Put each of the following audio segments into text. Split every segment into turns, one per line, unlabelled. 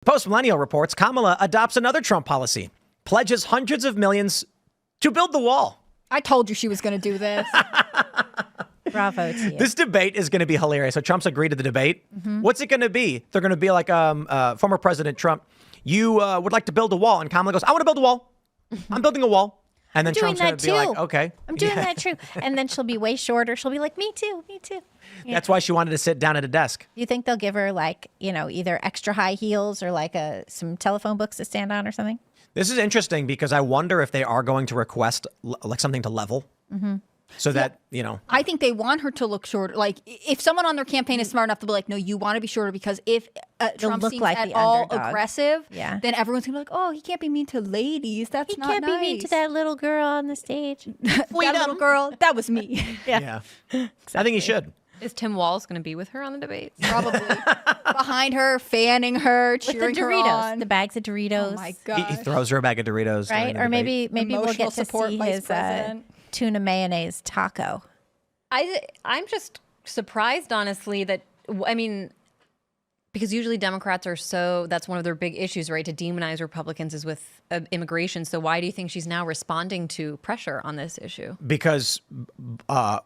Post-Millennial reports Kamala adopts another Trump policy, pledges hundreds of millions to build the wall.
I told you she was going to do this.
Bravo to you.
This debate is going to be hilarious. So Trump's agreed to the debate. What's it going to be? They're going to be like former President Trump. You would like to build a wall. And Kamala goes, I want to build a wall. I'm building a wall. And then Trump's going to be like, okay.
I'm doing that too. And then she'll be way shorter. She'll be like, me too.
That's why she wanted to sit down at a desk.
Do you think they'll give her like, either extra high heels or like some telephone books to stand on or something?
This is interesting because I wonder if they are going to request like something to level. So that,
I think they want her to look shorter. Like, if someone on their campaign is smart enough to be like, no, you want to be shorter because if Trump
look
seems
like
at
the
all
underdog.
aggressive,
Yeah.
then everyone's going to be like, oh, he can't be mean to ladies. That's
He
not
can't
nice.
be mean to that little girl on the stage.
That little girl, that was me.
Yeah. I think he should.
Is Tim Walz going to be with her on the debates?
Probably. Behind her, fanning her,
With the
cheering her
Doritos,
on.
the bags of Doritos.
Oh, my
He
God.
throws her a bag of Doritos.
Right?
during the
Or
debate.
maybe we'll
Emotional
get to
support
see
vice
his
president.
tuna mayonnaise taco.
I'm just surprised, honestly, that, because usually Democrats are that's one of their big issues, right? To demonize Republicans is with immigration. So why do you think she's now responding to pressure on this issue?
Because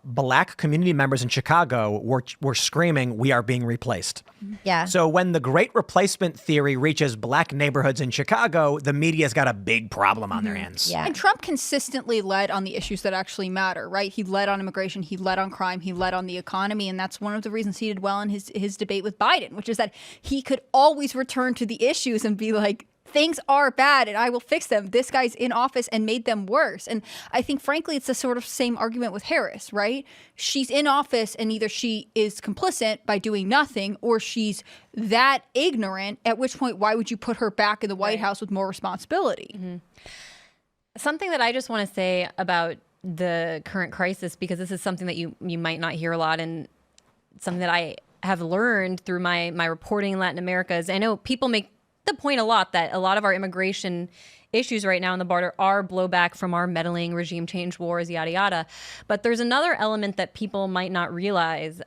black community members in Chicago were screaming, we are being replaced.
Yeah.
So when the great replacement theory reaches black neighborhoods in Chicago, the media's got a big problem on their hands.
Yeah.
And Trump consistently led on the issues that actually matter, right? He led on immigration, he led on crime, he led on the economy. And that's one of the reasons he did well in his debate with Biden, which is that he could always return to the issues and be like, things are bad and I will fix them. This guy's in office and made them worse. And I think, frankly, it's the sort of same argument with Harris, right? She's in office and either she is complicit by doing nothing or she's that ignorant, at which point, why would you put her back in the White House with more responsibility?
Something that I just want to say about the current crisis, because this is something that you might not hear a lot and something that I have learned through my reporting in Latin America is I know people make the point a lot that a lot of our immigration issues right now on the border are blowback from our meddling regime change wars, yada, yada. But there's another element that people might not realize.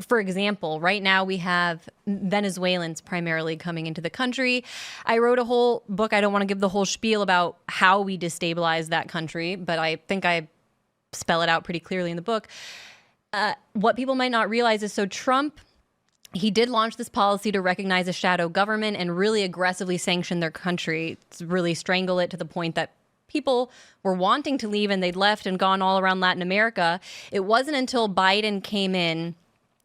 For example, right now we have Venezuelans primarily coming into the country. I wrote a whole book. I don't want to give the whole spiel about how we destabilize that country, but I think I spell it out pretty clearly in the book. What people might not realize is Trump, he did launch this policy to recognize a shadow government and really aggressively sanction their country, to really strangle it to the point that people were wanting to leave and they'd left and gone all around Latin America. It wasn't until Biden came in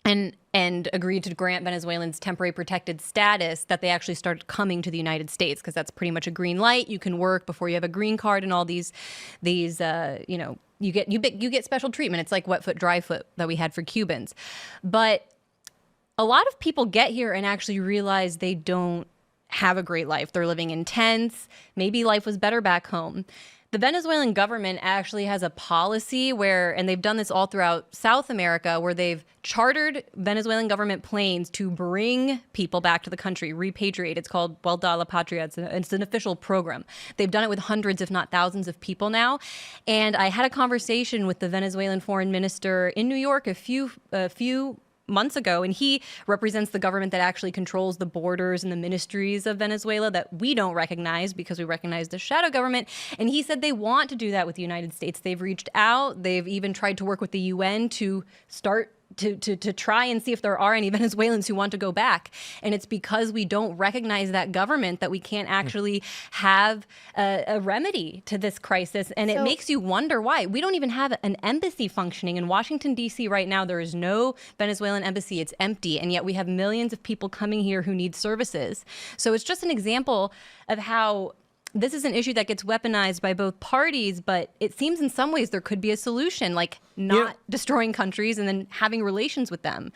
and agreed to grant Venezuelans temporary protected status that they actually started coming to the United States, because that's pretty much a green light. You can work before you have a green card and all these you get special treatment. It's like wet foot, dry foot that we had for Cubans. But a lot of people get here and actually realize they don't have a great life. They're living in tents. Maybe life was better back home. The Venezuelan government actually has a policy and they've done this all throughout South America, where they've chartered Venezuelan government planes to bring people back to the country, repatriate. It's called Vuelta a la Patria. It's an official program. They've done it with hundreds, if not thousands of people now. And I had a conversation with the Venezuelan foreign minister in New York a few months ago, and he represents the government that actually controls the borders and the ministries of Venezuela that we don't recognize because we recognize the shadow government. And he said they want to do that with the United States. They've reached out. They've even tried to work with the UN to start to try and see if there are any Venezuelans who want to go back. And it's because we don't recognize that government that we can't actually have a remedy to this crisis. And it makes you wonder why. We don't even have an embassy functioning. In Washington, D.C. right now, there is no Venezuelan embassy. It's empty. And yet we have millions of people coming here who need services. So it's just an example of how this is an issue that gets weaponized by both parties, but it seems in some ways there could be a solution, like not destroying countries and then having relations with them.